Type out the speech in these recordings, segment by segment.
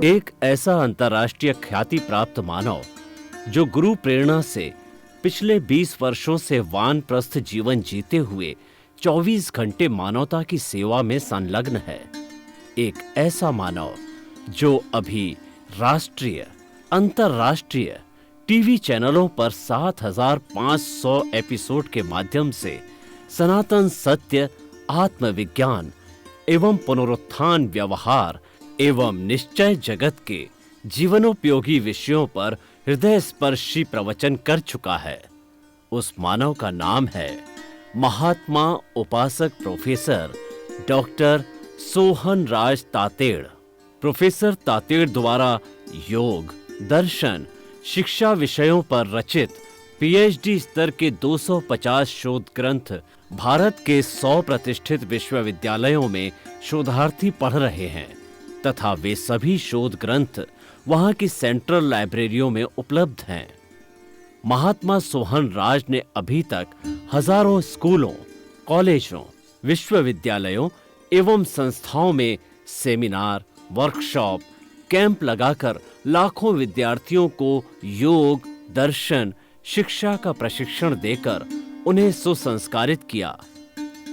एक ऐसा अंतर्राष्ट्रीय ख्याति प्राप्त मानव जो गुरु प्रेरणा से पिछले 20 वर्षों से वानप्रस्थ जीवन जीते हुए 24 घंटे मानवता की सेवा में संलग्न है। एक ऐसा मानव जो अभी राष्ट्रीय, अंतर्राष्ट्रीय टीवी चैनलों पर 7,500 एपिसोड के माध्यम से सनातन सत्य, आत्मविज्ञान एवं पुनरुत्थान, व्यवहार एवं निश्चय जगत के जीवनोपयोगी विषयों पर हृदय स्पर्शी प्रवचन कर चुका है। उस मानव का नाम है महात्मा उपासक प्रोफेसर डॉक्टर सोहन राज तातेड़। प्रोफेसर तातेड़ द्वारा योग, दर्शन, शिक्षा विषयों पर रचित पीएचडी स्तर के 250 शोध ग्रंथ भारत के 100 प्रतिष्ठित विश्वविद्यालयों में शोधार्थी पढ़ रहे हैं तथा वे सभी शोध ग्रंथ वहां की सेंट्रल लाइब्रेरियों में उपलब्ध हैं। महात्मा सोहन राज ने अभी तक हजारों स्कूलों, कॉलेजों, विश्वविद्यालयों एवं संस्थाओं में सेमिनार, वर्कशॉप, कैंप लगाकर लाखों विद्यार्थियों को योग, दर्शन, शिक्षा का प्रशिक्षण देकर उन्हें सुसंस्कारित किया।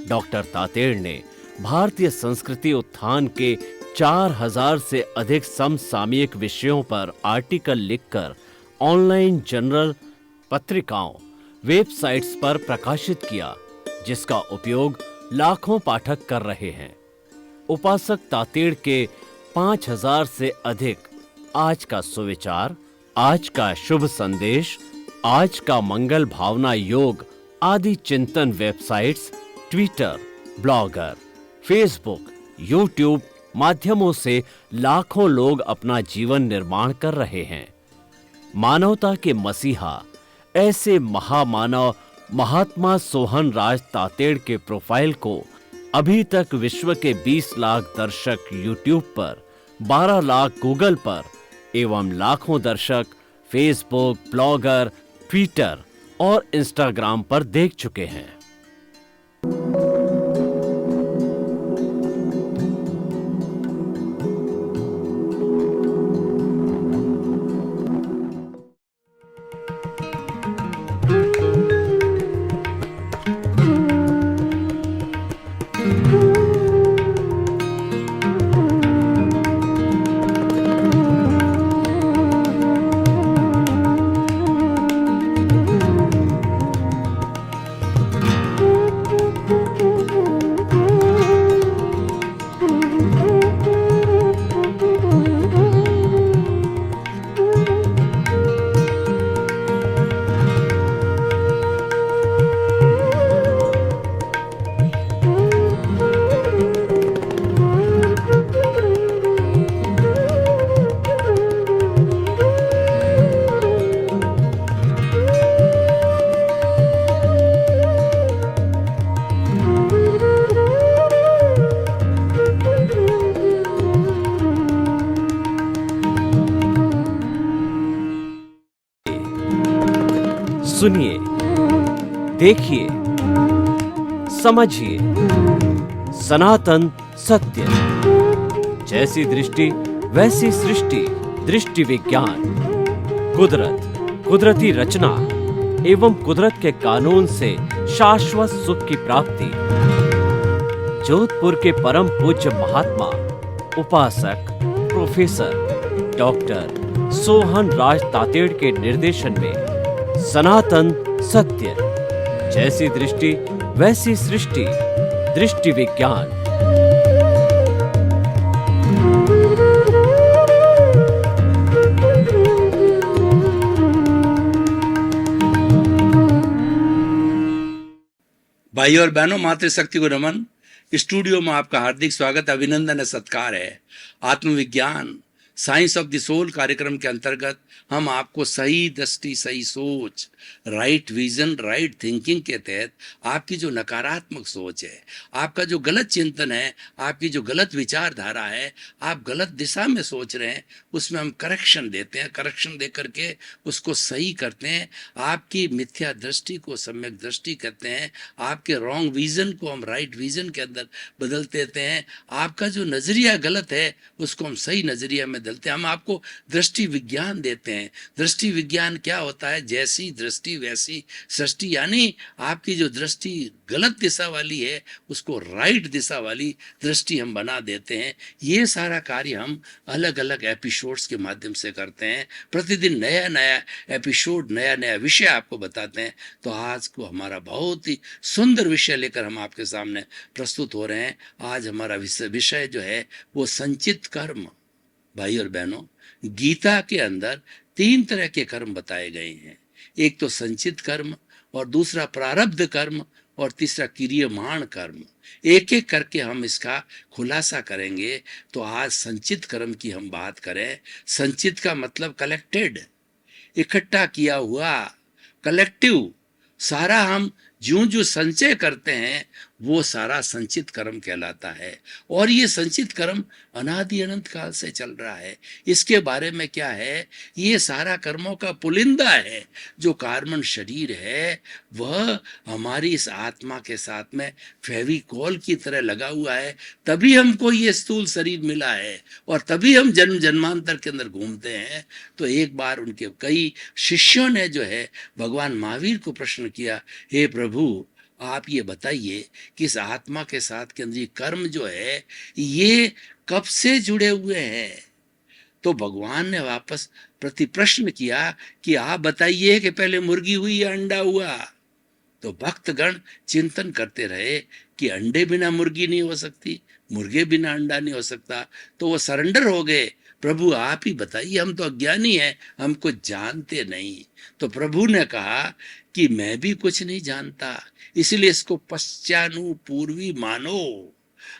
डॉक्टर तातेड़ ने भारतीय संस्कृति उत्थान के 4000 से अधिक समसामयिक विषयों पर आर्टिकल लिखकर ऑनलाइन जर्नल, पत्रिकाओं, वेबसाइट्स पर प्रकाशित किया, जिसका उपयोग लाखों पाठक कर रहे हैं। उपासक तातेड़ के 5000 से अधिक आज का सुविचार, आज का शुभ संदेश, आज का मंगल भावना योग आदि चिंतन websites, Twitter, blogger, Facebook, YouTube माध्यमों से लाखों लोग अपना जीवन निर्माण कर रहे हैं। मानवता के मसीहा ऐसे महामानव महात्मा सोहन राज तातेड़ के प्रोफाइल को अभी तक विश्व के 20 लाख दर्शक यूट्यूब पर, 12 लाख गूगल पर एवं लाखों दर्शक फेसबुक, ब्लॉगर, ट्विटर और इंस्टाग्राम पर देख चुके हैं। सुनिए, देखिए, समझिए सनातन सत्य। जैसी दृष्टि वैसी सृष्टि, दृष्टि विज्ञान। कुदरत, कुदरती रचना एवं कुदरत के कानून से शाश्वत सुख की प्राप्ति। जोधपुर के परम पूज्य महात्मा उपासक प्रोफेसर डॉक्टर सोहन राज तातेड़ के निर्देशन में सनातन सत्य। जैसी दृष्टि वैसी सृष्टि, दृष्टि विज्ञान। भाई और बहनों, मातृशक्ति को नमन। स्टूडियो में आपका हार्दिक स्वागत, अभिनंदन, सत्कार है। आत्मविज्ञान, साइंस ऑफ द सोल कार्यक्रम के अंतर्गत हम आपको सही दृष्टि, सही सोच, राइट विजन, राइट थिंकिंग के तहत आपकी जो नकारात्मक सोच है, आपका जो गलत चिंतन है, आपकी जो गलत विचारधारा है, आप गलत दिशा में सोच रहे हैं, उसमें हम करेक्शन देते हैं। करेक्शन दे करके उसको सही करते हैं। आपकी मिथ्या दृष्टि को सम्यक दृष्टि कहते हैं। आपके रॉन्ग विजन को हम राइट विजन के अंदर बदल देते हैं। आपका जो नजरिया गलत है उसको हम सही नजरिया में बदलते हैं, हम आपको दृष्टि विज्ञान देते हैं। दृष्टि विज्ञान क्या होता है? जैसी दृष्टि वैसी सृष्टि, यानी आपकी जो दृष्टि गलत दिशा वाली है उसको राइट दिशा वाली दृष्टि हम बना देते हैं। ये सारा कार्य हम अलग अलग एपिसोड्स के माध्यम से करते हैं। प्रतिदिन नया नया एपिसोड, नया नया विषय आपको बताते हैं। तो आज को हमारा बहुत ही सुंदर विषय लेकर हम आपके सामने प्रस्तुत हो रहे हैं। आज हमारा विषय जो है वो संचित कर्म। भाई और बहनों, गीता के अंदर 3 तरह के कर्म बताए गए हैं। एक तो संचित कर्म, और दूसरा प्रारब्ध कर्म, और तीसरा क्रियमाण कर्म। एक एक करके हम इसका खुलासा करेंगे। तो आज संचित कर्म की हम बात करें। संचित का मतलब कलेक्टेड, इकट्ठा किया हुआ, कलेक्टिव। सारा हम जो जो संचय करते हैं वो सारा संचित कर्म कहलाता है। और ये संचित कर्म अनादि अनंत काल से चल रहा है। इसके बारे में क्या है? ये सारा कर्मों का पुलिंदा है। जो कार्बन शरीर है वह हमारी इस आत्मा के साथ में फेविकॉल की तरह लगा हुआ है। तभी हमको ये स्थूल शरीर मिला है और तभी हम जन्म जन्मांतर के अंदर घूमते हैं। तो एक बार उनके कई शिष्यों ने जो है भगवान महावीर को प्रश्न किया, हे प्रभु आप ये बताइए कि इस आत्मा के साथ के अंदर कर्म जो है ये कब से जुड़े हुए हैं? तो भगवान ने वापस प्रति प्रश्न किया कि आप बताइए कि पहले मुर्गी हुई या अंडा हुआ? तो भक्तगण चिंतन करते रहे कि अंडे बिना मुर्गी नहीं हो सकती, मुर्गे बिना अंडा नहीं हो सकता। तो वो सरेंडर हो गए, प्रभु आप ही बताइए, हम तो अज्ञानी हैं, हमको जानते नहीं। तो प्रभु ने कहा कि मैं भी कुछ नहीं जानता, इसलिए इसको पश्चानुपूर्वी मानो।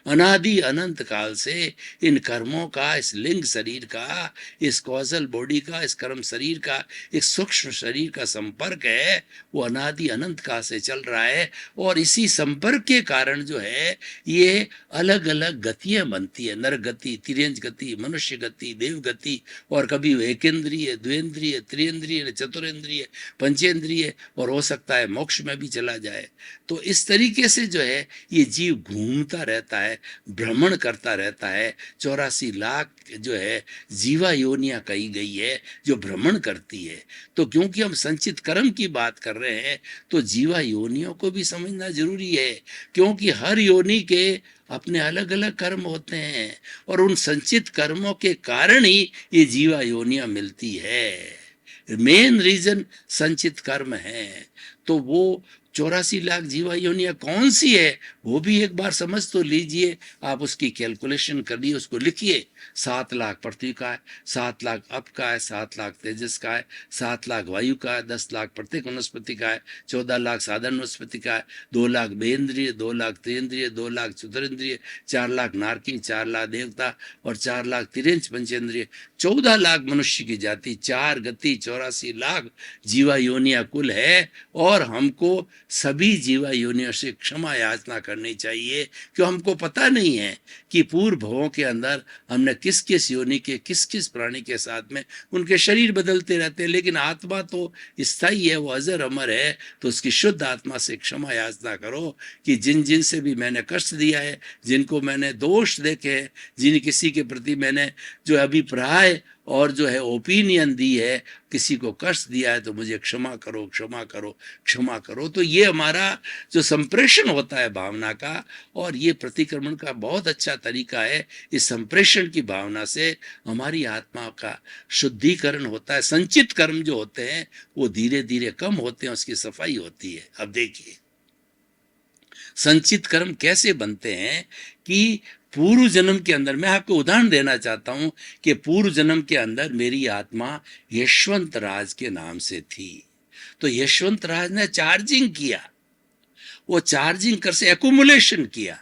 अनादि अनंत काल से इन कर्मों का, इस लिंग शरीर का, इस कॉजल बॉडी का, इस कर्म शरीर का, एक सूक्ष्म शरीर का संपर्क है वो अनादि अनंत काल से चल रहा है। और इसी संपर्क के कारण जो है ये अलग अलग गतियां बनती है, नर गति, तिर्यंज गति, मनुष्य गति, देव गति, और कभी एकेंद्रिय, द्विंद्रिय, त्रियंद्रिय, चतुरेंद्रिय, पंचेंद्रिय, और हो सकता है मोक्ष में भी चला जाए। तो इस तरीके से जो है ये जीव घूमता रहता है, भ्रमण करता रहता है। 84 लाख जो है जीवा योनियां कही गई है जो भ्रमण करती है। तो क्योंकि हम संचित कर्म की बात कर रहे हैं तो जीवा योनियों को भी समझना जरूरी है, क्योंकि हर योनि के अपने अलग अलग कर्म होते हैं और उन संचित कर्मों के कारण ही ये जीवा योनियां मिलती है। मेन रीजन संचित कर्म है। तो वो 84 लाख जीवा योनियां कौन सी है वो भी एक बार समझ तो लीजिए। आप उसकी कैलकुलेशन करिए, उसको लिखिए। 7 लाख पृथ्वी का है, 7 लाख अप का है, 7 लाख तेजस का है, 7 लाख वायु का है, 10 लाख प्रत्येक वनस्पति का है, 14 लाख साधारण वनस्पति का है, 2 लाख बेन्द्रिय, 2 लाख त्रियंद्रिय, 2 लाख चतुरेंद्रिय, 4 लाख नारकी, 4 लाख देवता और 4 लाख तिर्यंच पंचेंद्रिय, 14 लाख मनुष्य की जाति, 4 गति, 84 लाख जीवा योनिया कुल है। और हमको सभी जीवा योनियों से क्षमा याचना करनी चाहिए, क्यों हमको पता नहीं है कि पूर्व भवों के अंदर हमने किस किस योनि के किस किस प्राणी के साथ में उनके शरीर बदलते रहते हैं, लेकिन आत्मा तो स्थायी है, वो अजर अमर है। तो उसकी शुद्ध आत्मा से क्षमा याचना करो कि जिन जिन से भी मैंने कष्ट दिया है, जिनको मैंने दोष देखे हैं, जिन किसी के प्रति मैंने जो अभिप्राय और जो है ओपिनियन दी है, किसी को कष्ट दिया है, तो मुझे क्षमा करो, क्षमा करो, क्षमा करो। तो ये हमारा जो संप्रेषण होता है भावना का, और ये प्रतिक्रमण का बहुत अच्छा तरीका है। इस संप्रेषण की भावना से हमारी आत्मा का शुद्धिकरण होता है। संचित कर्म जो होते हैं वो धीरे धीरे कम होते हैं, उसकी सफाई होती है। अब देखिए संचित कर्म कैसे बनते हैं कि पूर्व जन्म के अंदर, मैं आपको उदाहरण देना चाहता हूं कि पूर्व जन्म के अंदर मेरी आत्मा यशवंत राज के नाम से थी। तो यशवंत राज ने चार्जिंग किया, वो चार्जिंग कर से एक्यूमुलेशन किया।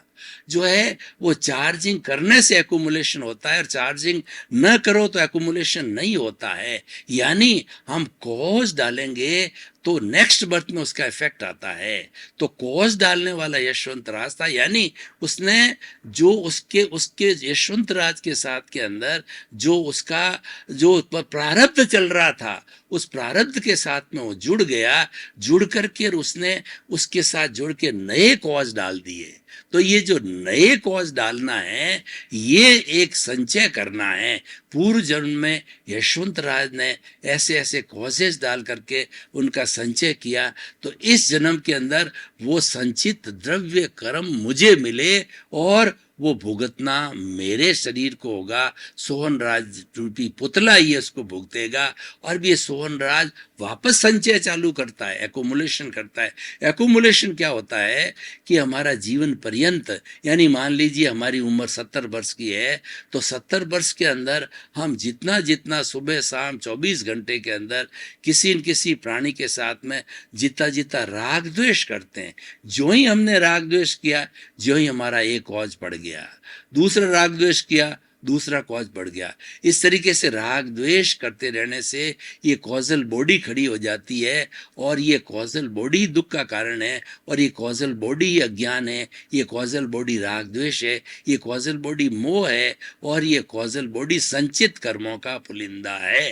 जो है वो चार्जिंग करने से एक्यूमुलेशन होता है, और चार्जिंग न करो तो एक्यूमुलेशन नहीं होता है। यानी हम कॉज डालेंगे तो नेक्स्ट बर्थ में उसका इफेक्ट आता है। तो कॉज डालने वाला यशवंत राज था, यानी उसने जो उसके यशवंत राज के साथ के अंदर जो उसका जो प्रारब्ध चल रहा था, उस प्रारब्ध के साथ में वो जुड़ गया, जुड़ करके उसने उसके साथ जुड़ के नए कॉज डाल दिए। तो ये जो नए कॉज डालना है ये एक संचय करना है। पूर्व जन्म में यशवंत राज ने ऐसे ऐसे कॉजेज डाल करके उनका संचय किया, तो इस जन्म के अंदर वो संचित द्रव्य कर्म मुझे मिले और वो भुगतना मेरे शरीर को होगा। सोहन राज रूपी पुतला ये उसको भुगतेगा और ये सोहन राज वापस संचय चालू करता है, एकोमुलेशन करता है। एकोमुलेशन क्या होता है कि हमारा जीवन पर्यंत, यानी मान लीजिए हमारी उम्र 70 वर्ष की है, तो 70 वर्ष के अंदर हम जितना जितना सुबह शाम 24 घंटे के अंदर किसी न किसी प्राणी के साथ में जितना जितना राग द्वेष करते हैं, जो ही हमने राग द्वेष किया, जो ही हमारा एक कॉज पड़ गया, दूसरा राग द्वेष किया, दूसरा कॉज बढ़ गया। इस तरीके से राग द्वेष करते रहने से ये कॉजल बॉडी खड़ी हो जाती है और ये कॉजल बॉडी दुख का कारण है और ये कॉजल बॉडी अज्ञान है, ये कॉजल बॉडी राग द्वेष है, ये कॉजल बॉडी मोह है और ये कॉजल बॉडी संचित कर्मों का पुलिंदा है।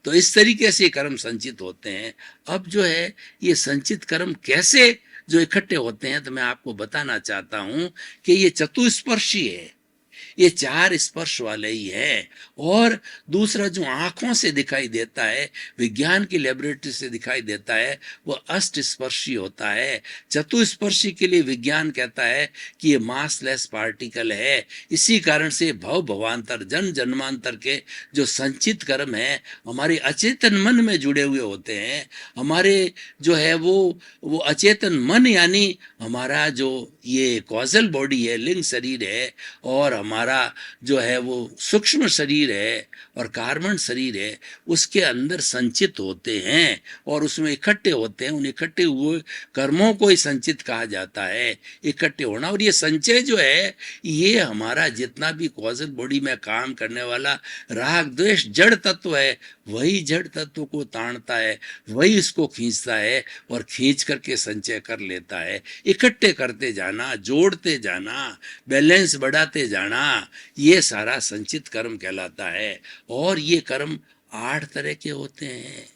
तो इस तरीके से कर्म संचित होते हैं। अब जो है ये संचित कर्म कैसे जो इकट्ठे होते हैं, तो मैं आपको बताना चाहता हूं कि ये चतुस्पर्शी है, ये चार स्पर्श वाले ही है। और दूसरा जो आंखों से दिखाई देता है, विज्ञान की लेबोरेटरी से दिखाई देता है, वो अष्ट स्पर्शी होता है। चतुस्पर्शी के लिए विज्ञान कहता है कि ये मासलेस पार्टिकल है। इसी कारण से भव भवांतर जन्म जन्मांतर के जो संचित कर्म है हमारे अचेतन मन में जुड़े हुए होते हैं। हमारे जो है वो अचेतन मन यानी हमारा जो ये कॉजल बॉडी है, लिंग शरीर है, और हमारा जो है वो सूक्ष्म शरीर है और कार्बन शरीर है, उसके अंदर संचित होते हैं और उसमें इकट्ठे होते हैं। उन इकट्ठे हुए कर्मों को ही संचित कहा जाता है, इकट्ठे होना। और ये संचय जो है ये हमारा जितना भी कॉजल बॉडी में काम करने वाला राग द्वेष जड़ तत्व है, वही जड़ तत्व को ताड़ता है, वही इसको खींचता है और खींच करके संचय कर लेता है। इकट्ठे करते जाना, जोड़ते जाना, बैलेंस बढ़ाते जाना, ये सारा संचित कर्म कहलाता है। और ये कर्म 8 तरह के होते हैं।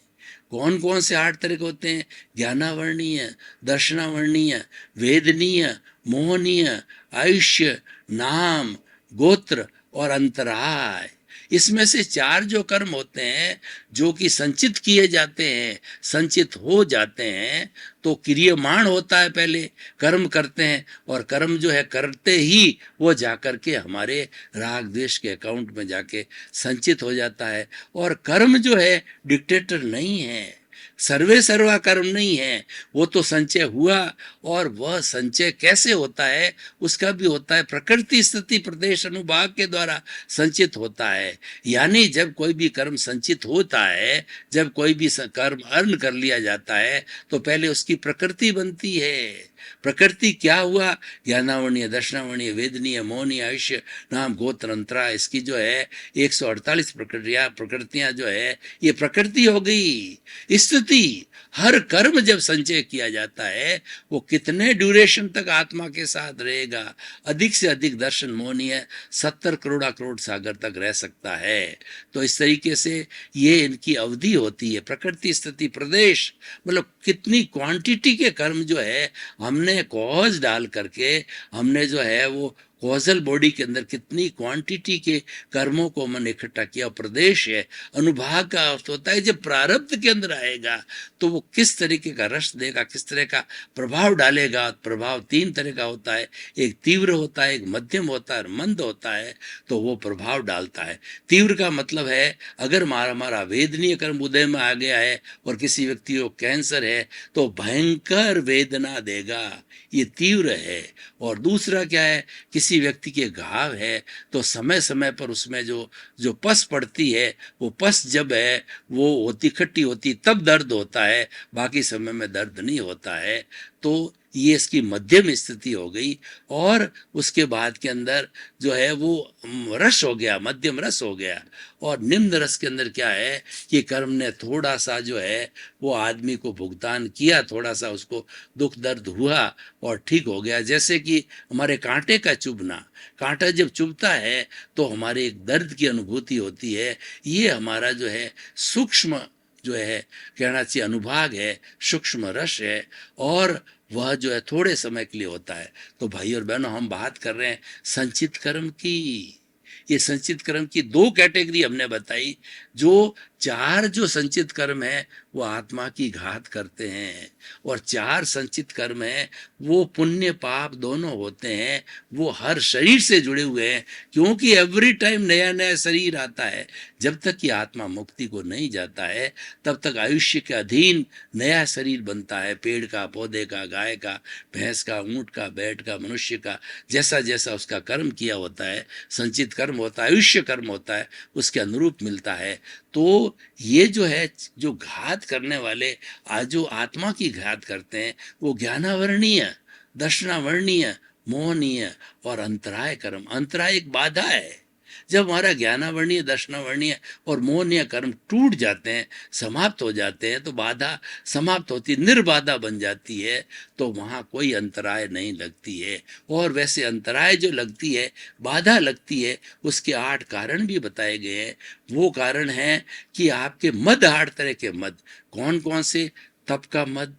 कौन कौन से 8 तरह के होते हैं? ज्ञानावर्णीय, दर्शनावर्णीय, वेदनीय, मोहनीय, आयुष्य, नाम, गोत्र और अंतराय। इसमें से 4 जो कर्म होते हैं जो कि संचित किए जाते हैं, संचित हो जाते हैं, तो क्रियमाण होता है, पहले कर्म करते हैं और कर्म जो है करते ही वो जाकर के हमारे राग द्वेष के अकाउंट में जाके संचित हो जाता है। और कर्म जो है डिक्टेटर नहीं है, सर्वे सर्वा कर्म नहीं है, वो तो संचय हुआ। और वह संचय कैसे होता है उसका भी होता है, प्रकृति स्थिति प्रदेश अनुभाग के द्वारा संचित होता है। यानी जब कोई भी कर्म संचित होता है, जब कोई भी कर्म अर्न कर लिया जाता है, तो पहले उसकी प्रकृति बनती है। प्रकृति क्या हुआ? ज्ञानावर्णीय, दर्शनावर्णीय, वेदनीय, मोहनीय, आयुष्य, नाम, गोत्र, अंतरा। इसकी जो है 148 प्रकृतियां जो है ये प्रकृति हो गई। स्थिति, हर कर्म जब संचय किया जाता है वो कितने ड्यूरेशन तक आत्मा के साथ रहेगा? अधिक से अधिक दर्शन मोहनीय 70 करोड़ सागर तक रह सकता है। तो इस तरीके से ये इनकी अवधि होती है। प्रकृति, स्थिति, प्रदेश, मतलब कितनी क्वांटिटी के कर्म जो है हमने कॉज डाल करके हमने जो है वो कॉजल बॉडी के अंदर कितनी क्वांटिटी के कर्मों को मन इकट्ठा किया। प्रदेश है, अनुभाग का अर्थ होता है जब प्रारब्ध के अंदर आएगा तो वो किस तरीके का रस देगा, किस तरह का प्रभाव डालेगा। प्रभाव 3 तरह का होता है, एक तीव्र होता है, एक मध्यम होता है और मंद होता है। तो वो प्रभाव डालता है। तीव्र का मतलब है अगर हमारा वेदनीय कर्म उदय में आ गया है और किसी व्यक्ति को कैंसर है तो भयंकर वेदना देगा, ये तीव्र है। और दूसरा क्या है, किसी व्यक्ति के घाव है तो समय समय पर उसमें जो पस पड़ती है, वो पस जब है वो होती खट्टी होती तब दर्द होता है, बाकी समय में दर्द नहीं होता है। तो ये इसकी मध्यम स्थिति हो गई। और उसके बाद के अंदर जो है वो रस हो गया, मध्यम रस हो गया। और निम्न रस के अंदर क्या है कि कर्म ने थोड़ा सा जो है वो आदमी को भुगतान किया, थोड़ा सा उसको दुख दर्द हुआ और ठीक हो गया। जैसे कि हमारे कांटे का चुभना, कांटा जब चुभता है तो हमारे एक दर्द की अनुभूति होती है। ये हमारा जो है सूक्ष्म जो है कहना चाहिए अनुभाग है, सूक्ष्म रस है और वह जो है थोड़े समय के लिए होता है। तो भाई और बहनों, हम बात कर रहे हैं संचित कर्म की। ये संचित कर्म की दो कैटेगरी हमने बताई। जो चार जो संचित कर्म है वो आत्मा की घात करते हैं, और चार संचित कर्म है वो पुण्य पाप दोनों होते हैं, वो हर शरीर से जुड़े हुए हैं, क्योंकि एवरी टाइम नया नया शरीर आता है। जब तक कि आत्मा मुक्ति को नहीं जाता है तब तक आयुष्य के अधीन नया शरीर बनता है, पेड़ का, पौधे का, गाय का, भैंस का, ऊंट का, बैठ का, मनुष्य का, जैसा जैसा उसका कर्म किया होता है, संचित कर्म होता है, आयुष्य कर्म होता है, उसके अनुरूप मिलता है। तो ये जो है, जो घात करने वाले आज जो आत्मा की घात करते हैं वो ज्ञानावरणीय, दर्शनावरणीय, मोहनीय और अंतराय कर्म। अंतराय एक बाधा है। जब हमारा ज्ञानावरणीय, दर्शनावरणीय और मोहनीय कर्म टूट जाते हैं, समाप्त हो जाते हैं, तो बाधा समाप्त होती, निर्बाधा बन जाती है, तो वहाँ कोई अंतराय नहीं लगती है। और वैसे अंतराय जो लगती है, बाधा लगती है, उसके 8 कारण भी बताए गए हैं। वो कारण है कि आपके मद, 8 तरह के मद। कौन कौन से? तप का मद,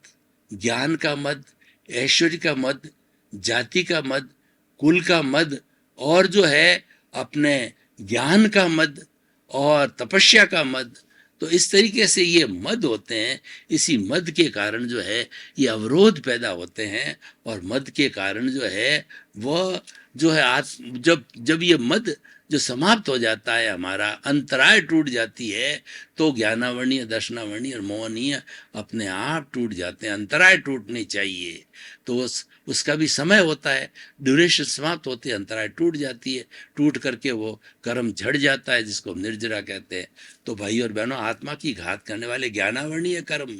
ज्ञान का मद, ऐश्वर्य का मद, जाति का मद, कुल का मद, और जो है अपने ज्ञान का मद और तपस्या का मद। तो इस तरीके से ये मद होते हैं। इसी मद के कारण जो है ये अवरोध पैदा होते हैं, और मद के कारण जो है वह जो है जब जब ये मद जो समाप्त हो जाता है, हमारा अंतराय टूट जाती है, तो ज्ञानावरणीय, दर्शनावरणीय और मोहनीय अपने आप टूट जाते हैं। अंतराय टूटनी चाहिए, तो उसका भी समय होता है, ड्यूरेशन समाप्त होती है, अंतराय टूट जाती है, टूट करके वो कर्म झड़ जाता है, जिसको हम निर्जरा कहते हैं। तो भाई और बहनों, आत्मा की घात करने वाले ज्ञानावरणीय कर्म,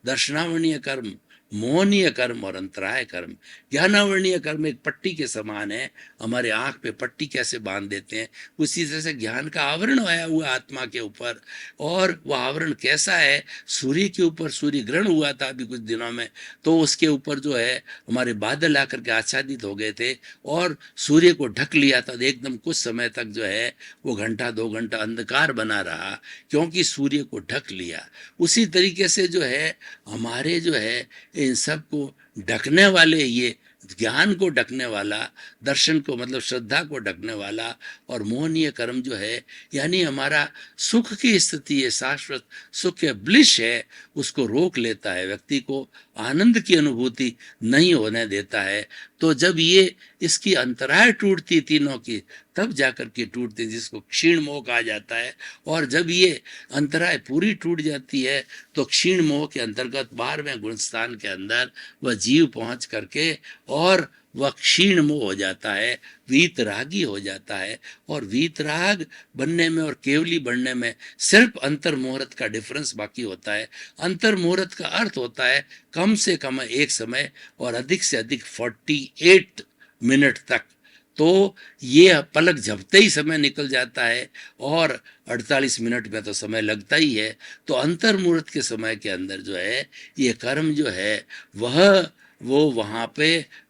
दर्शनावरणीय कर्म, मोहनीय कर्म और अंतराय कर्म। ज्ञानावरणीय कर्म एक पट्टी के समान है। हमारे आंख पे पट्टी कैसे बांध देते हैं, उसी तरह से ज्ञान का आवरण आया हुआ आत्मा के ऊपर। और वह आवरण कैसा है? सूर्य के ऊपर सूर्य ग्रहण हुआ था अभी कुछ दिनों में, तो उसके ऊपर जो है हमारे बादल आकर के आच्छादित हो गए थे और सूर्य को ढक लिया था। एकदम कुछ समय तक जो है वो घंटा 2 घंटा अंधकार बना रहा, क्योंकि सूर्य को ढक लिया। उसी तरीके से जो है हमारे जो है इन सब को ढकने वाले, ये ज्ञान को ढकने वाला, दर्शन को मतलब श्रद्धा को ढकने वाला, और मोहनीय कर्म जो है यानी हमारा सुख की स्थिति है, शाश्वत सुख है, ब्लिश है, उसको रोक लेता है, व्यक्ति को आनंद की अनुभूति नहीं होने देता है। तो जब ये इसकी अंतराय टूटती तीनों की, तब जाकर के टूटती, जिसको क्षीण मोह कहा जाता है। और जब ये अंतराय पूरी टूट जाती है तो क्षीण मोह के अंतर्गत 12वें गुणस्थान के अंदर वह जीव पहुंच करके और वह क्षीण मोह हो जाता है, वीतरागी हो जाता है। और वीतराग बनने में और केवली बनने में सिर्फ अंतर मुहूर्त का डिफरेंस बाकी होता है। अंतर मुहूर्त का अर्थ होता है कम से कम एक समय और अधिक से अधिक 48 मिनट तक। तो ये पलक झपते ही समय निकल जाता है, और 48 मिनट में तो समय लगता ही है। तो अंतर मुहूर्त के समय के अंदर जो है ये कर्म जो है वो वहाँ पे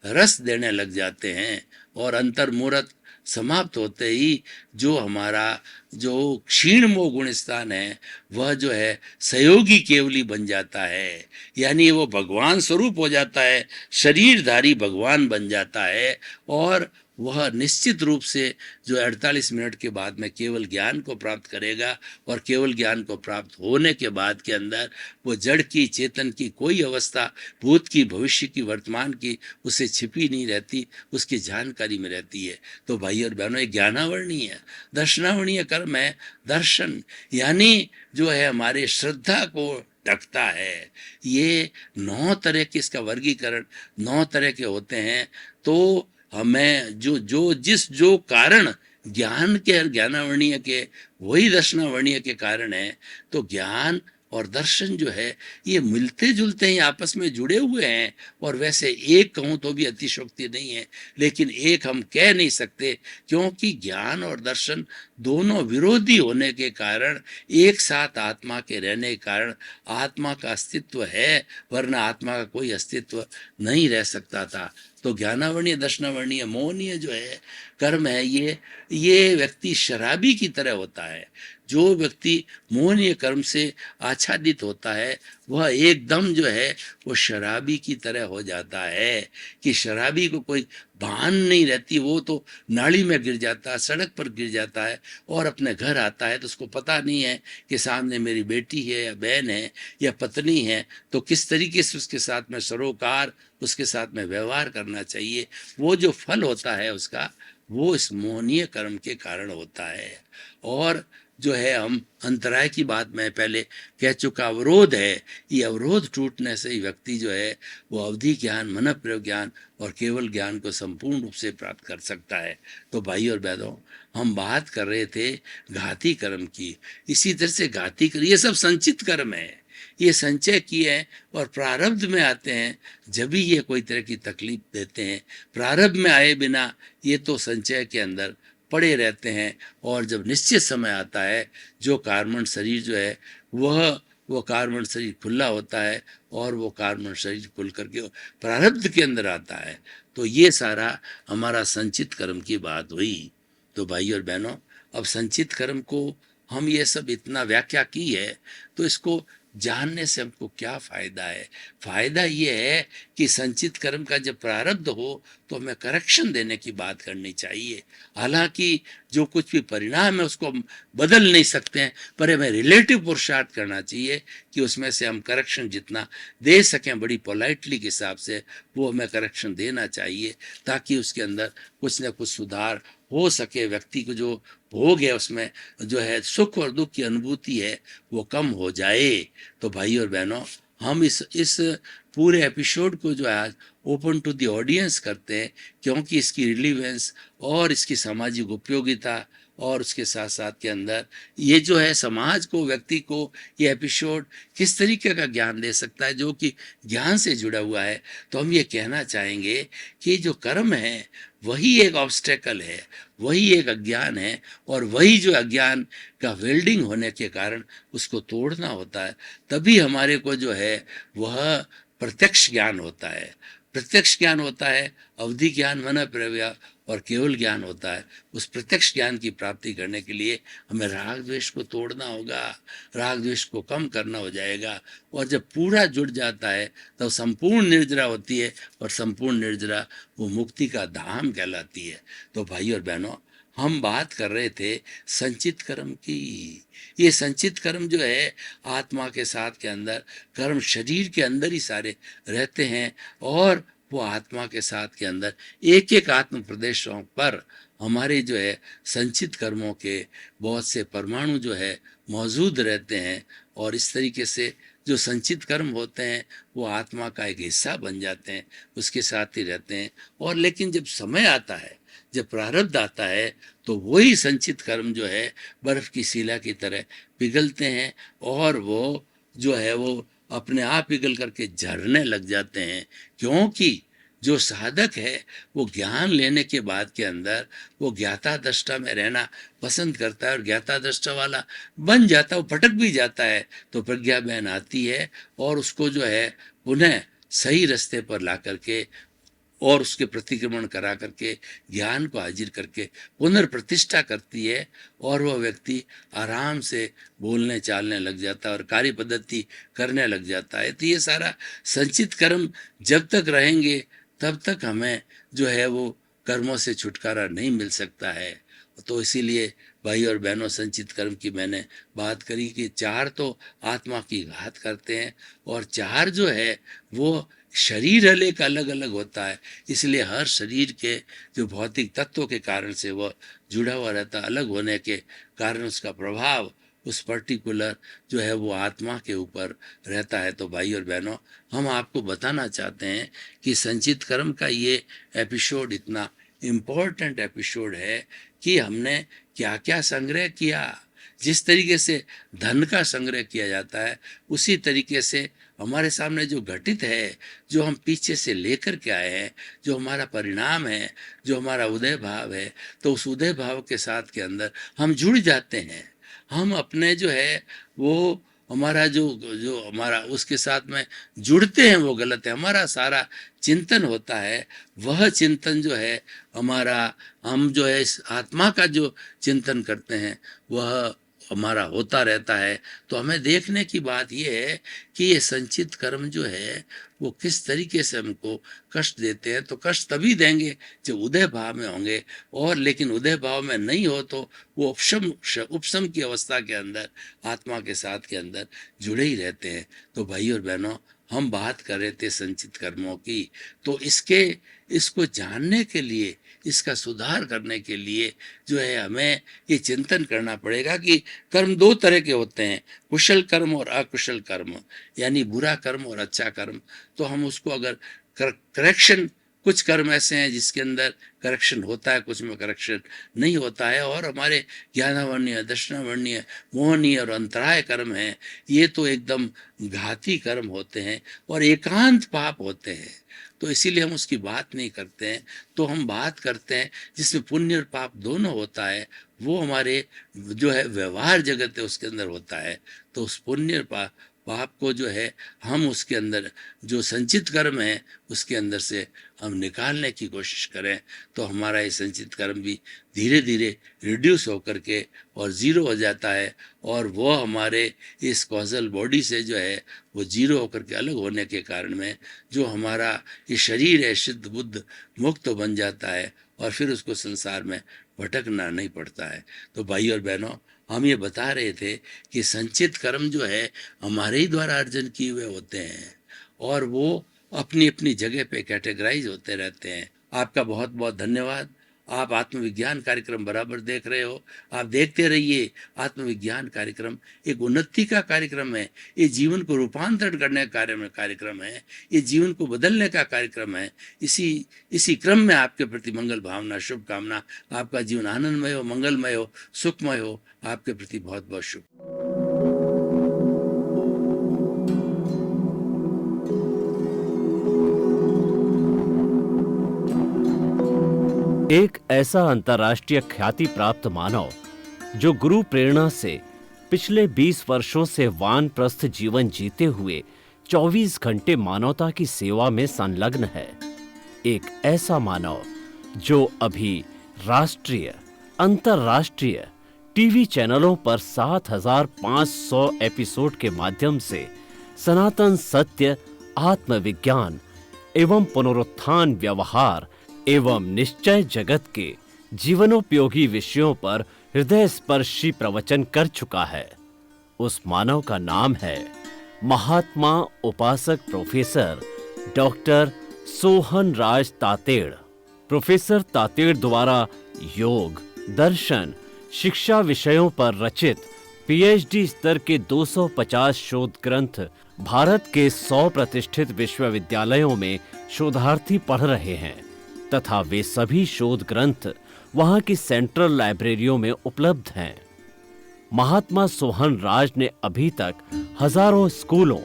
रस देने लग जाते हैं। और अंतर मुहूर्त समाप्त होते ही जो हमारा जो क्षीण मोह गुण स्थान है वह जो है सहयोगी केवली बन जाता है, यानी वो भगवान स्वरूप हो जाता है, शरीरधारी भगवान बन जाता है। और वह निश्चित रूप से जो 48 मिनट के बाद में केवल ज्ञान को प्राप्त करेगा, और केवल ज्ञान को प्राप्त होने के बाद के अंदर वो जड़ की, चेतन की कोई अवस्था, भूत की, भविष्य की, वर्तमान की, उसे छिपी नहीं रहती, उसकी जानकारी में रहती है। तो भाई और बहनों, ज्ञानावरणीय, दर्शनावरणीय कर्म है। दर्शन यानी जो है हमारे श्रद्धा को ढकता है। ये 9 तरह के, इसका वर्गीकरण 9 तरह के होते हैं। तो हमें जो कारण ज्ञान के, ज्ञानावरणीय के, वही दर्शनावरणीय के कारण है। तो ज्ञान और दर्शन जो है ये मिलते जुलते ही आपस में जुड़े हुए हैं। और वैसे एक कहूँ तो भी अतिशयोक्ति नहीं है, लेकिन एक हम कह नहीं सकते, क्योंकि ज्ञान और दर्शन दोनों विरोधी होने के कारण, एक साथ आत्मा के रहने के कारण आत्मा का अस्तित्व है, वरना आत्मा का कोई अस्तित्व नहीं रह सकता था। तो ज्ञानावरणीय, दर्शनावरणीय, मोहनीय जो है कर्म है, ये व्यक्ति शराबी की तरह होता है। जो व्यक्ति मोहनीय कर्म से आच्छादित होता है वह एकदम जो है वो शराबी की तरह हो जाता है कि शराबी को कोई भान नहीं रहती, वो तो नाली में गिर जाता है, सड़क पर गिर जाता है और अपने घर आता है तो उसको पता नहीं है कि सामने मेरी बेटी है या बहन है या पत्नी है, तो किस तरीके से उसके साथ में सरोकार उसके साथ में व्यवहार करना चाहिए। वो जो फल होता है उसका, वो इस मोहनीय कर्म के कारण होता है। और जो है हम अंतराय की बात मैं पहले कह चुका, अवरोध है, ये अवरोध टूटने से ही व्यक्ति जो है वो अवधि ज्ञान, मन प्रयोग ज्ञान और केवल ज्ञान को संपूर्ण रूप से प्राप्त कर सकता है। तो भाई और बहनों, हम बात कर रहे थे घाती कर्म की। इसी तरह से घाती कर्म, ये सब संचित कर्म है, ये संचय किए हैं और प्रारब्ध में आते हैं जब भी ये कोई तरह की तकलीफ देते हैं। प्रारब्ध में आए बिना ये तो संचय के अंदर पड़े रहते हैं और जब निश्चित समय आता है जो कार्बन शरीर जो है वो कार्बन शरीर खुला होता है और वो कार्बन शरीर खुल करके प्रारब्ध के अंदर आता है। तो ये सारा हमारा संचित कर्म की बात हुई। तो भाई और बहनों, अब संचित कर्म को हम ये सब इतना व्याख्या की है तो इसको जानने से हमको क्या फायदा है? फायदा ये है कि संचित कर्म का जब प्रारब्ध हो तो हमें करेक्शन देने की बात करनी चाहिए। हालांकि जो कुछ भी परिणाम है उसको हम बदल नहीं सकते हैं, पर हमें रिलेटिव पुरुषार्थ करना चाहिए कि उसमें से हम करेक्शन जितना दे सकें बड़ी पोलाइटली के हिसाब से वो हमें करेक्शन देना चाहिए, ताकि उसके अंदर कुछ न कुछ सुधार हो सके। व्यक्ति को जो भोग है उसमें जो है सुख और दुख की अनुभूति है वो कम हो जाए। तो भाई और बहनों, हम इस पूरे एपिसोड को जो है आज ओपन टू द ऑडियंस करते हैं, क्योंकि इसकी रिलीवेंस और इसकी सामाजिक उपयोगिता और उसके साथ साथ के अंदर ये जो है समाज को, व्यक्ति को ये एपिसोड किस तरीके का ज्ञान दे सकता है जो कि ज्ञान से जुड़ा हुआ है। तो हम ये कहना चाहेंगे कि जो कर्म है वही एक ऑब्स्टेकल है, वही एक अज्ञान है और वही जो अज्ञान का वेल्डिंग होने के कारण उसको तोड़ना होता है। तभी हमारे को जो है वह प्रत्यक्ष ज्ञान होता है। प्रत्यक्ष ज्ञान होता है, अवधि ज्ञान, मन प्रव्या और केवल ज्ञान होता है। उस प्रत्यक्ष ज्ञान की प्राप्ति करने के लिए हमें राग द्वेष को तोड़ना होगा, राग द्वेष को कम करना हो जाएगा और जब पूरा जुड़ जाता है तब संपूर्ण निर्जरा होती है और संपूर्ण निर्जरा वो मुक्ति का धाम कहलाती है। तो भाई और बहनों, हम बात कर रहे थे संचित कर्म की। ये संचित कर्म जो है आत्मा के साथ के अंदर कर्म शरीर के अंदर ही सारे रहते हैं और वो आत्मा के साथ के अंदर एक एक आत्म प्रदेशों पर हमारे जो है संचित कर्मों के बहुत से परमाणु जो है मौजूद रहते हैं और इस तरीके से जो संचित कर्म होते हैं वो आत्मा का एक हिस्सा बन जाते हैं, उसके साथ ही रहते हैं। और लेकिन जब समय आता है, जब प्रारब्ध आता है, तो वही संचित कर्म जो है बर्फ की शिला की तरह पिघलते हैं और वो जो है वो अपने आप पिघल करके झरने लग जाते हैं। क्योंकि जो साधक है वो ज्ञान लेने के बाद के अंदर वो ज्ञाता दृष्टा में रहना पसंद करता है और ज्ञाता दृष्टा वाला बन जाता है, वो भटक भी जाता है। तो प्रज्ञा बहन आती है और उसको जो है पुनः सही रास्ते पर ला करके और उसके प्रतिक्रमण करा करके ज्ञान को हाजिर करके पुनर्प्रतिष्ठा करती है और वह व्यक्ति आराम से बोलने चालने लग जाता है और कार्य पद्धति करने लग जाता है। तो ये सारा संचित कर्म जब तक रहेंगे तब तक हमें जो है वो कर्मों से छुटकारा नहीं मिल सकता है। तो इसीलिए भाई और बहनों, संचित कर्म की मैंने बात करी कि चार तो आत्मा की घात करते हैं और चार जो है वो शरीर हर एक अलग अलग होता है, इसलिए हर शरीर के जो भौतिक तत्वों के कारण से वह जुड़ा हुआ रहता है, अलग होने के कारण उसका प्रभाव उस पर्टिकुलर जो है वो आत्मा के ऊपर रहता है। तो भाई और बहनों, हम आपको बताना चाहते हैं कि संचित कर्म का ये एपिसोड इतना इम्पोर्टेंट एपिसोड है कि हमने क्या क्या संग्रह किया। जिस तरीके से धन का संग्रह किया जाता है उसी तरीके से हमारे सामने जो घटित है, जो हम पीछे से लेकर के आए हैं, जो हमारा परिणाम है, जो हमारा उदय भाव है, तो उस उदय भाव के साथ के अंदर हम जुड़ जाते हैं। हम अपने जो है वो हमारा जो जो हमारा उसके साथ में जुड़ते हैं वो गलत है। हमारा सारा चिंतन होता है, वह चिंतन जो है हमारा, हम जो है इस आत्मा का जो चिंतन करते हैं वह हमारा होता रहता है। तो हमें देखने की बात यह है कि ये संचित कर्म जो है वो किस तरीके से हमको कष्ट देते हैं। तो कष्ट तभी देंगे जब उदय भाव में होंगे, और लेकिन उदय भाव में नहीं हो तो वो उपशम की अवस्था के अंदर आत्मा के साथ के अंदर जुड़े ही रहते हैं। तो भाई और बहनों, हम बात कर रहे थे संचित कर्मों की, तो इसको जानने के लिए, इसका सुधार करने के लिए जो है हमें ये चिंतन करना पड़ेगा कि कर्म दो तरह के होते हैं, कुशल कर्म और अकुशल कर्म, यानी बुरा कर्म और अच्छा कर्म। तो हम उसको अगर करेक्शन, कुछ कर्म ऐसे हैं जिसके अंदर करेक्शन होता है, कुछ में करेक्शन नहीं होता है, और हमारे ज्ञानावर्णीय, दर्शनावर्णीय, मोहनीय और अंतराय कर्म हैं, ये तो एकदम घाती कर्म होते हैं और एकांत पाप होते हैं। तो इसीलिए हम उसकी बात नहीं करते हैं। तो हम बात करते हैं जिसमें पुण्य और पाप दोनों होता है, वो हमारे जो है व्यवहार जगत है उसके अंदर होता है। तो उस पुण्य और पाप को जो है हम उसके अंदर जो संचित कर्म है उसके अंदर से हम निकालने की कोशिश करें, तो हमारा ये संचित कर्म भी धीरे धीरे रिड्यूस होकर के और ज़ीरो हो जाता है, और वो हमारे इस कॉजल बॉडी से जो है वो ज़ीरो होकर के अलग होने के कारण में जो हमारा ये शरीर है शुद्ध बुद्ध मुक्त बन जाता है, और फिर उसको संसार में भटकना नहीं पड़ता है। तो भाई और बहनों, हम ये बता रहे थे कि संचित कर्म जो है हमारे ही द्वारा अर्जन किए हुए होते हैं, और वो अपनी अपनी जगह पे कैटेगराइज होते रहते हैं। आपका बहुत बहुत धन्यवाद। आप आत्मविज्ञान कार्यक्रम बराबर देख रहे हो, आप देखते रहिए। आत्मविज्ञान कार्यक्रम एक उन्नति का कार्यक्रम है, ये जीवन को रूपांतरण करने का कार्यक्रम है, ये जीवन को बदलने का कार्यक्रम है। इसी क्रम में आपके प्रति मंगल भावना, शुभकामना। आपका जीवन आनंदमय हो, मंगलमय हो, सुखमय हो। आपके प्रति बहुत बहुत शुभ। एक ऐसा अंतर्राष्ट्रीय ख्याति प्राप्त मानव जो गुरु प्रेरणा से पिछले 20 वर्षों से वानप्रस्थ जीवन जीते हुए 24 घंटे मानवता की सेवा में संलग्न है। एक ऐसा मानव जो अभी राष्ट्रीय, अंतर्राष्ट्रीय टीवी चैनलों पर 7,500 एपिसोड के माध्यम से सनातन सत्य, आत्मविज्ञान एवं पुनरुत्थान, व्यवहार एवं निश्चय जगत के जीवनोपयोगी विषयों पर हृदय स्पर्शी प्रवचन कर चुका है। उस मानव का नाम है महात्मा उपासक प्रोफेसर डॉक्टर सोहन राज तातेड़। प्रोफेसर तातेड़ द्वारा योग, दर्शन, शिक्षा विषयों पर रचित पीएचडी स्तर के 250 शोध ग्रंथ भारत के 100 प्रतिष्ठित विश्वविद्यालयों में शोधार्थी पढ़ रहे हैं, तथा वे सभी शोध ग्रंथ वहां की सेंट्रल लाइब्रेरियों में उपलब्ध हैं। महात्मा सोहन राज ने अभी तक हजारों स्कूलों,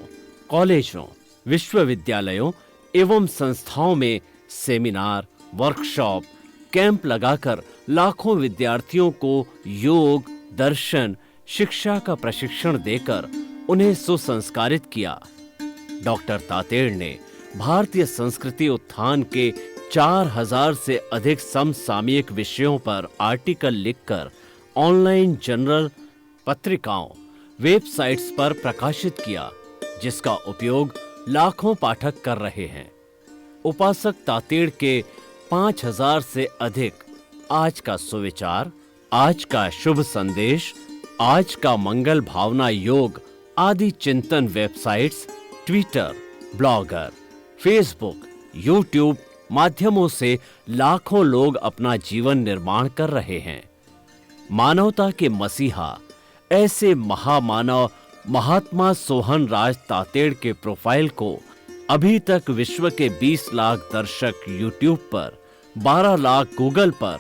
कॉलेजों, विश्वविद्यालयों एवं संस्थाओं में सेमिनार, वर्कशॉप, कैंप लगाकर लाखों विद्यार्थियों को योग, दर्शन, शिक्षा का प्रशिक्षण देकर उन्हें सुसंस्कारित किया। डॉक्टर तातेड़ ने भारतीय संस्कृति उत्थान के 4000 से अधिक समसामयिक विषयों पर आर्टिकल लिखकर ऑनलाइन जर्नल, पत्रिकाओं, वेबसाइट्स पर प्रकाशित किया, जिसका उपयोग लाखों पाठक कर रहे हैं। उपासक तातेड़ के 5000 से अधिक आज का सुविचार, आज का शुभ संदेश, आज का मंगल भावना योग आदि चिंतन websites, Twitter, blogger, Facebook, YouTube माध्यमों से लाखों लोग अपना जीवन निर्माण कर रहे हैं। मानवता के मसीहा ऐसे महामानव महात्मा सोहन राज तातेड़ के प्रोफाइल को अभी तक विश्व के 20 लाख दर्शक यूट्यूब पर, 12 लाख गूगल पर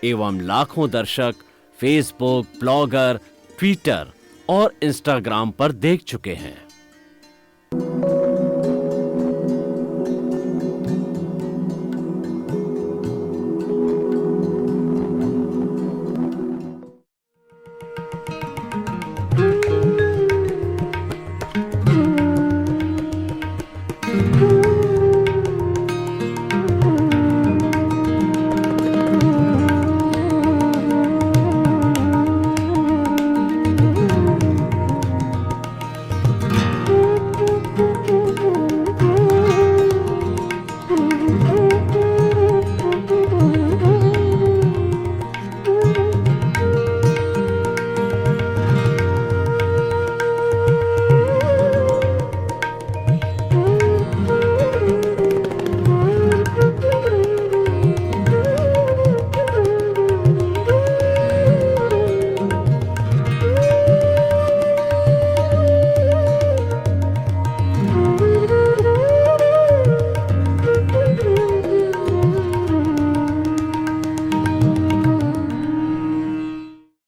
एवं लाखों दर्शक फेसबुक, ब्लॉगर, ट्विटर और इंस्टाग्राम पर देख चुके हैं।